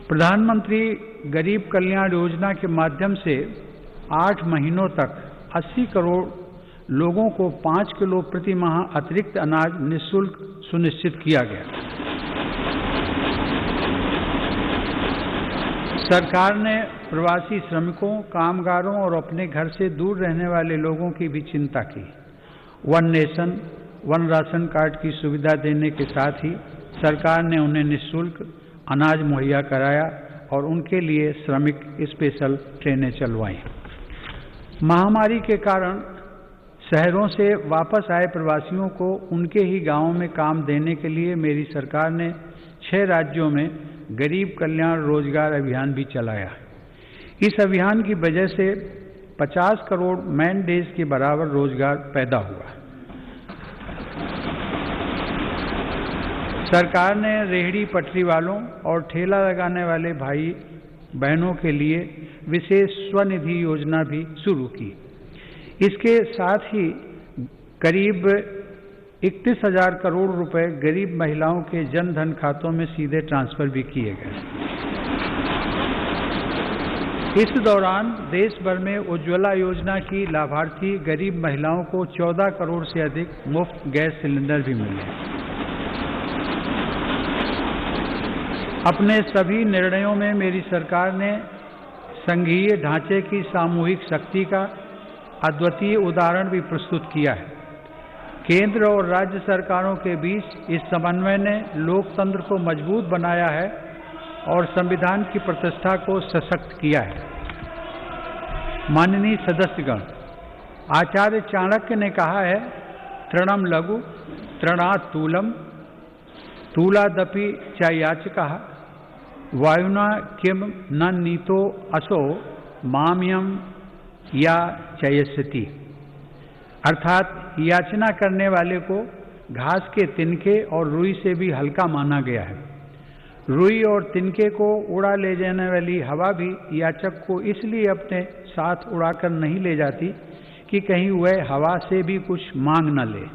प्रधानमंत्री गरीब कल्याण योजना के माध्यम से 8 महीनों तक 80 करोड़ लोगों को 5 किलो प्रति माह अतिरिक्त अनाज निःशुल्क सुनिश्चित किया गया। सरकार ने प्रवासी श्रमिकों, कामगारों और अपने घर से दूर रहने वाले लोगों की भी चिंता की। One nation, one ration card की सुविधा देने के साथ ही सरकार ने उन्हें निःशुल्क अनाज मुहैया कराया और उनके लिए श्रमिक स्पेशल ट्रेनें चलवाईं। महामारी के कारण शहरों से वापस आए प्रवासियों को उनके ही गांवों में काम देने के लिए मेरी सरकार ने 6 राज्यों में गरीब कल्याण रोजगार अभियान भी चलाया। इस अभियान की वजह से 50 करोड़ मैन डेज के बराबर रोजगार पैदा हुआ। सरकार ने रेहड़ी पटरी वालों और ठेला लगाने वाले भाई बहनों के लिए विशेष स्वनिधि योजना भी शुरू की। इसके साथ ही करीब 31,000 करोड़ रुपए गरीब महिलाओं के जन धन खातों में सीधे ट्रांसफर भी किए गए। इस दौरान देश भर में उज्ज्वला योजना की लाभार्थी गरीब महिलाओं को 14 करोड़ से अधिक मुफ्त गैस सिलेंडर भी मिले। अपने सभी निर्णयों में मेरी सरकार ने संघीय ढांचे की सामूहिक शक्ति का अद्वितीय उदाहरण भी प्रस्तुत किया है। केंद्र और राज्य सरकारों के बीच इस समन्वय ने लोकतंत्र को मजबूत बनाया है और संविधान की प्रतिष्ठा को सशक्त किया है। माननीय सदस्यगण, आचार्य चाणक्य ने कहा है, तृणम लघु तृणात् तूलम तूलादपि च याचकः वायुना किम न नीतो असो माम्यम या चयस्यति। अर्थात याचना करने वाले को घास के तिनके और रुई से भी हल्का माना गया है। रुई और तिनके को उड़ा ले जाने वाली हवा भी याचक को इसलिए अपने साथ उड़ाकर नहीं ले जाती कि कहीं वह हवा से भी कुछ मांग न ले।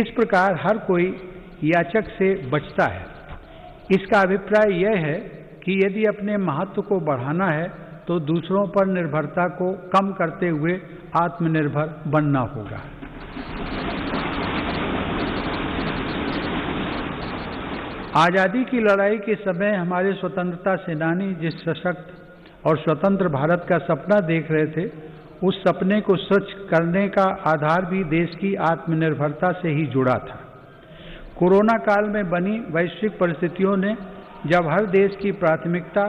इस प्रकार हर कोई याचक से बचता है। इसका अभिप्राय यह है कि यदि अपने महत्व को बढ़ाना है तो दूसरों पर निर्भरता को कम करते हुए आत्मनिर्भर बनना होगा। आजादी की लड़ाई के समय हमारे स्वतंत्रता सेनानी जिस सशक्त और स्वतंत्र भारत का सपना देख रहे थे, उस सपने को सच करने का आधार भी देश की आत्मनिर्भरता से ही जुड़ा था। कोरोना काल में बनी वैश्विक परिस्थितियों ने जब हर देश की प्राथमिकता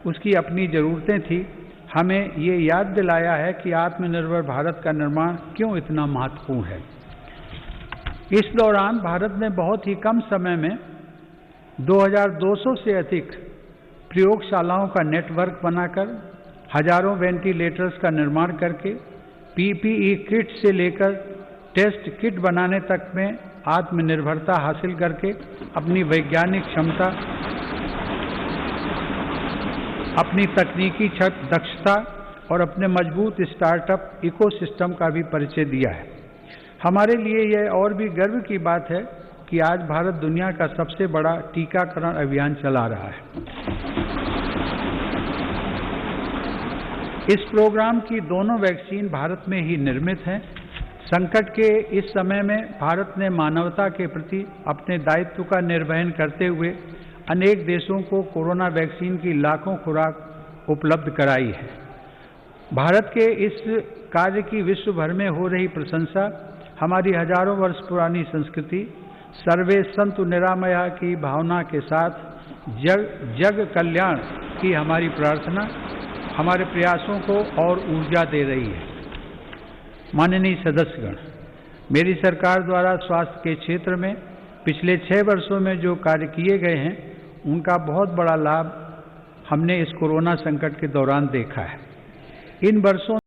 उसकी अपनी ज़रूरतें थी, हमें ये याद दिलाया है कि आत्मनिर्भर भारत का निर्माण क्यों इतना महत्वपूर्ण है। इस दौरान भारत ने बहुत ही कम समय में 2200 से अधिक प्रयोगशालाओं का नेटवर्क बनाकर हजारों वेंटिलेटर्स का निर्माण करके पीपीई किट से लेकर टेस्ट किट बनाने तक में आत्मनिर्भरता हासिल करके अपनी वैज्ञानिक क्षमता, अपनी तकनीकी दक्षता और अपने मजबूत स्टार्टअप इकोसिस्टम का भी परिचय दिया है। हमारे लिए यह और भी गर्व की बात है कि आज भारत दुनिया का सबसे बड़ा टीकाकरण अभियान चला रहा है। इस प्रोग्राम की दोनों वैक्सीन भारत में ही निर्मित हैं। संकट के इस समय में भारत ने मानवता के प्रति अपने दायित्व का निर्वहन करते हुए अनेक देशों को कोरोना वैक्सीन की लाखों खुराक उपलब्ध कराई है। भारत के इस कार्य की विश्व भर में हो रही प्रशंसा हमारी हजारों वर्ष पुरानी संस्कृति, सर्वे संतु निरामया की भावना के साथ जग कल्याण की हमारी प्रार्थना हमारे प्रयासों को और ऊर्जा दे रही है। माननीय सदस्यगण, मेरी सरकार द्वारा स्वास्थ्य के क्षेत्र में पिछले 6 वर्षों में जो कार्य किए गए हैं, उनका बहुत बड़ा लाभ हमने इस कोरोना संकट के दौरान देखा है। इन वर्षों